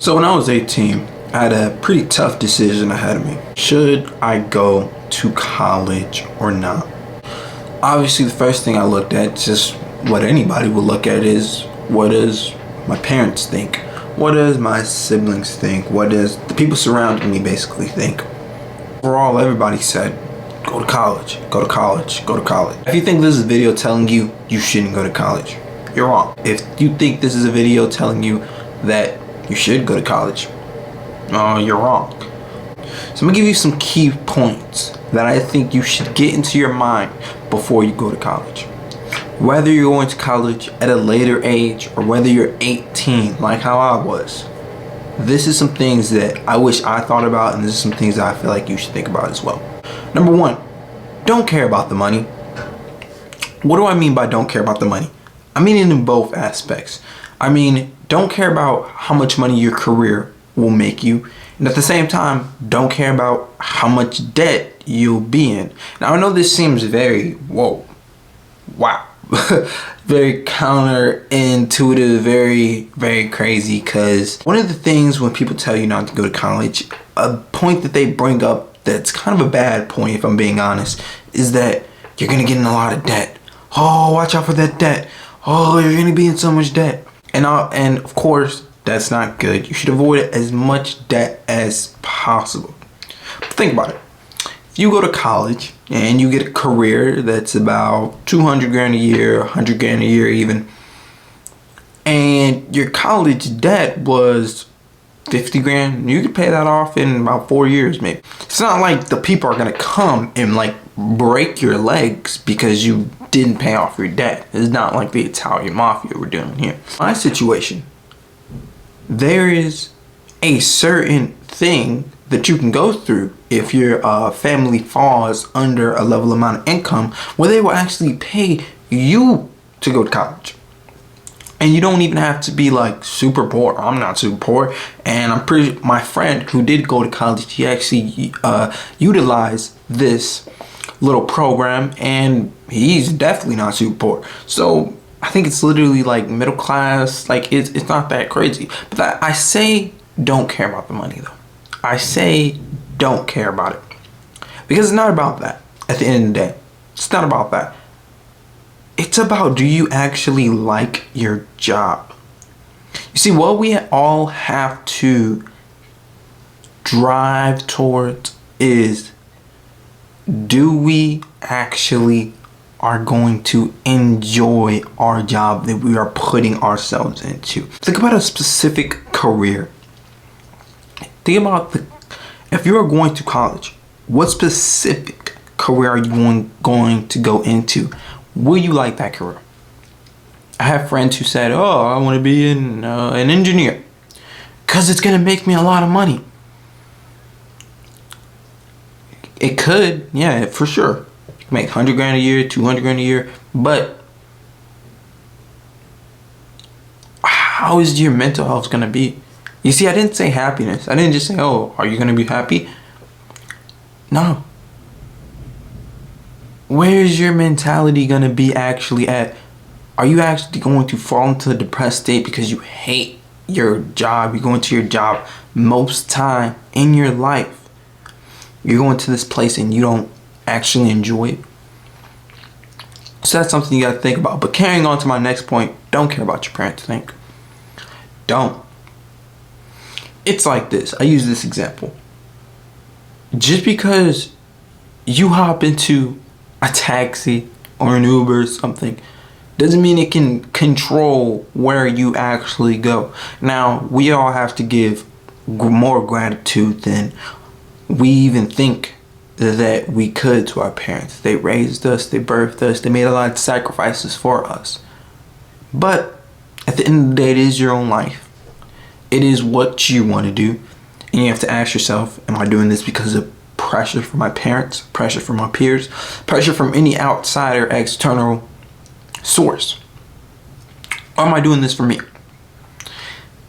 So when I was 18, I had a pretty tough decision ahead of me. Should I go to college or not? Obviously, the first thing I looked at, just what anybody would look at, is what does my parents think? What does my siblings think? What does the people surrounding me basically think? Overall, everybody said, go to college, go to college, go to college. If you think this is a video telling you you shouldn't go to college, you're wrong. If you think this is a video telling you that you should go to college, you're wrong. So I'm gonna give you some key points that I think you should get into your mind before you go to college. Whether you're going to college at a later age or whether you're 18, like how I was, this is some things that I wish I thought about, and this is some things that I feel like you should think about as well. Number one, don't care about the money. What do I mean by don't care about the money? I mean it in both aspects. I mean, don't care about how much money your career will make you, and at the same time, don't care about how much debt you'll be in. Now, I know this seems very, wow, very counterintuitive, very crazy, because one of the things when people tell you not to go to college, a point that they bring up that's kind of a bad point, if I'm being honest, is that you're going to get in a lot of debt. Oh, watch out for that debt. Oh, you're going to be in so much debt. And of course, that's not good. You should avoid as much debt as possible. But think about it. If you go to college and you get a career that's about 200 grand a year, 100 grand a year even, and your college debt was 50 grand, you could pay that off in about 4 years maybe. It's not like the people are gonna come and like break your legs because you didn't pay off your debt. It's not like the Italian mafia we're doing here. My situation, there is a certain thing that you can go through if your family falls under a level amount of income where they will actually pay you to go to college. And you don't even have to be like super poor. I'm not super poor. And my friend who did go to college, he actually utilized this little program, and he's definitely not super poor. So I think it's literally like middle class. Like it's not that crazy. But I say don't care about the money though. I say don't care about it. Because it's not about that at the end of the day. It's not about that. It's about, do you actually like your job? You see, what we all have to drive towards is, do we actually are going to enjoy our job that we are putting ourselves into? Think about a specific career. Think about if you are going to college, what specific career are you going to go into? Will you like that career? I have friends who said, oh, I want to be an engineer because it's going to make me a lot of money. It could, yeah, for sure. You can make 100 grand a year, 200 grand a year, but how is your mental health going to be? You see, I didn't say happiness. I didn't just say, oh, are you going to be happy? No. Where's your mentality going to be actually at? Are you actually going to fall into a depressed state because you hate your job? You're going to your job most time in your life. You're going to this place and you don't actually enjoy it. So that's something you got to think about. But carrying on to my next point, don't care about your parents think. Don't. It's like this. I use this example. Just because you hop into a taxi or an Uber or something doesn't mean it can control where you actually go. Now, we all have to give more gratitude than we even think that we could to our parents. They raised us, they birthed us, they made a lot of sacrifices for us. But at the end of the day, it is your own life. It is what you want to do. And you have to ask yourself, am I doing this because of pressure from my parents, pressure from my peers, pressure from any outsider external source? Or am I doing this for me?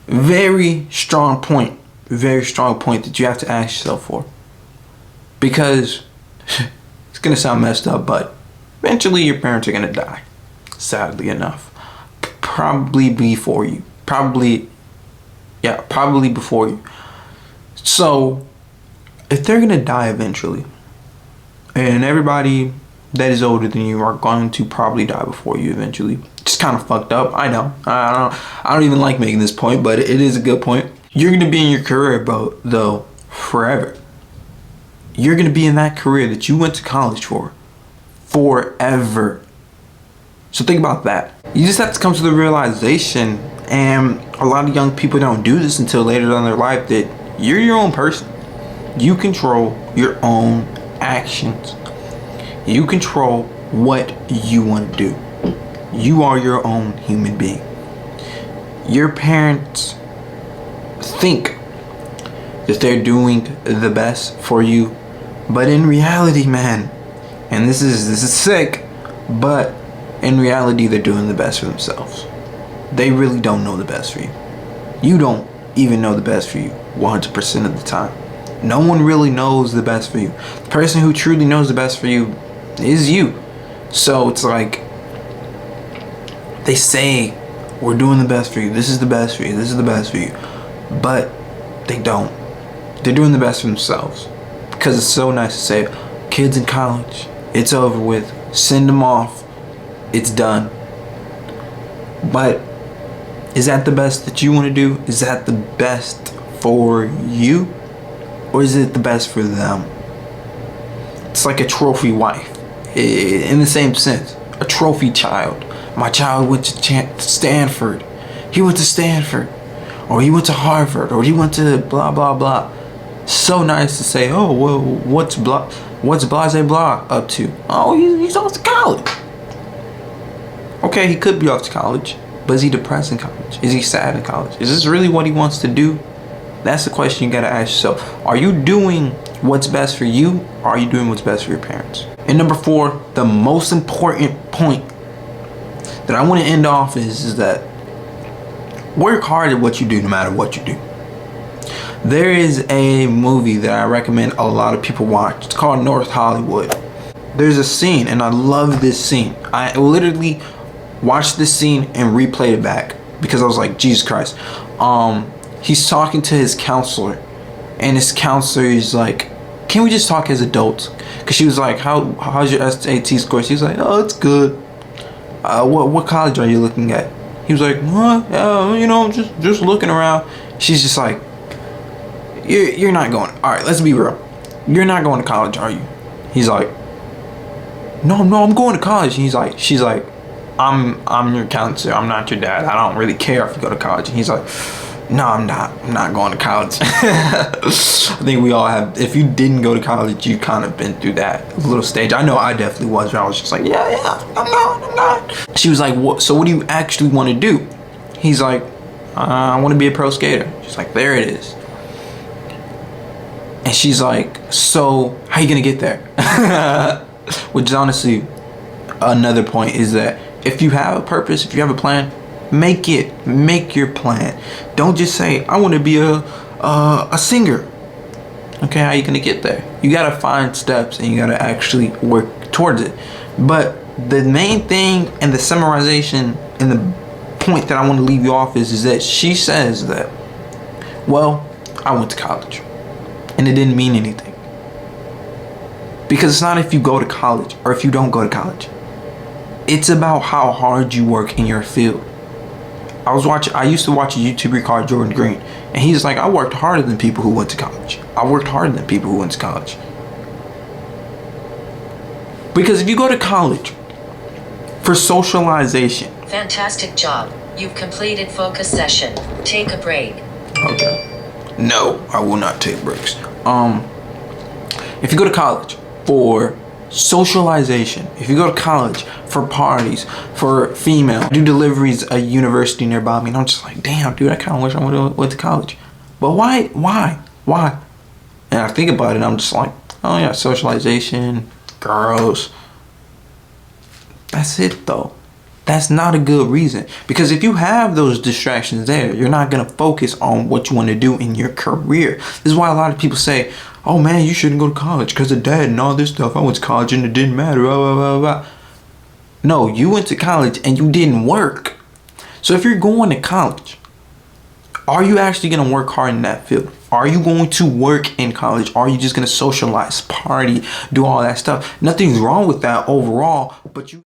Very strong point that you have to ask yourself for. Because it's going to sound messed up, but eventually your parents are going to die, sadly enough. Probably before you. Probably Yeah, probably before you. So, if they're gonna die eventually, and everybody that is older than you are going to probably die before you eventually. It's kind of fucked up. I know. I don't even like making this point, but it is a good point. You're gonna be in your career, though, forever. You're gonna be in that career that you went to college for, forever. So think about that. You just have to come to the realization, and a lot of young people don't do this until later on in their life, that you're your own person. You control your own actions. You control what you want to do. You are your own human being. Your parents think that they're doing the best for you, but in reality, man, and this is sick, but in reality, they're doing the best for themselves. They really don't know the best for you. You don't even know the best for you 100% of the time. No one really knows the best for you. The person who truly knows the best for you is you. So it's like, they say, we're doing the best for you. This is the best for you. This is the best for you. But they don't. They're doing the best for themselves. Because it's so nice to say, kids in college, it's over with. Send them off. It's done. But is that the best that you want to do? Is that the best for you? Or is it the best for them? It's like a trophy wife. In the same sense. A trophy child. My child went to Stanford. He went to Stanford. Or he went to Harvard. Or he went to blah, blah, blah. So nice to say, oh, well, what's blase blah up to? Oh, he's off to college. Okay, he could be off to college. But is he depressed in college? Is he sad in college? Is this really what he wants to do? That's the question you gotta ask yourself. Are you doing what's best for you? Or are you doing what's best for your parents? And number 4, the most important point that I want to end off is that work hard at what you do no matter what you do. There is a movie that I recommend a lot of people watch. It's called North Hollywood. There's a scene, and I love this scene. I literally watched this scene and replayed it back because I was like, Jesus Christ. He's talking to his counselor, and his counselor is like, can we just talk as adults? Because she was like, how's your SAT score? She's like, oh, it's good. What college are you looking at? He was like, just looking around. She's just like, you're not going. All right, let's be real. You're not going to college, are you? He's like, no, I'm going to college. And she's like, I'm your counselor. I'm not your dad. I don't really care if you go to college. And he's like, no, I'm not going to college. I think we all have. If you didn't go to college, you kind of been through that little stage. I know I definitely was. Where I was just like, yeah, I'm not. She was like, so what do you actually want to do? He's like, I want to be a pro skater. She's like, there it is. And she's like, so how you gonna get there? Which is honestly another point, is that if you have a purpose, if you have a plan, make your plan. Don't just say, I want to be a singer. Okay, how you gonna get there? You gotta find steps and you gotta actually work towards it. But the main thing and the summarization and the point that I want to leave you off is that she says that, well, I went to college and it didn't mean anything. Because it's not if you go to college or if you don't go to college. It's about how hard you work in your field. I used to watch a YouTuber called Jordan Green, and he's like, I worked harder than people who went to college. I worked harder than people who went to college. Because if you go to college for socialization. Fantastic job. You've completed focus session. Take a break. Okay. No, I will not take breaks. If you go to college for socialization, if you go to college for parties, for female, do deliveries at a university nearby me, and I'm just like, damn, dude, I kind of wish I went to college. But why? And I think about it, and I'm just like, oh yeah, socialization, girls. That's it though. That's not a good reason. Because if you have those distractions there, you're not going to focus on what you want to do in your career. This is why a lot of people say, oh man, you shouldn't go to college because of dad and all this stuff. I went to college and it didn't matter. Blah, blah, blah, blah. No, you went to college and you didn't work. So if you're going to college, Are you actually going to work hard in that field? Are you going to work in college? Are you just going to socialize, party, do all that stuff? Nothing's wrong with that overall, but you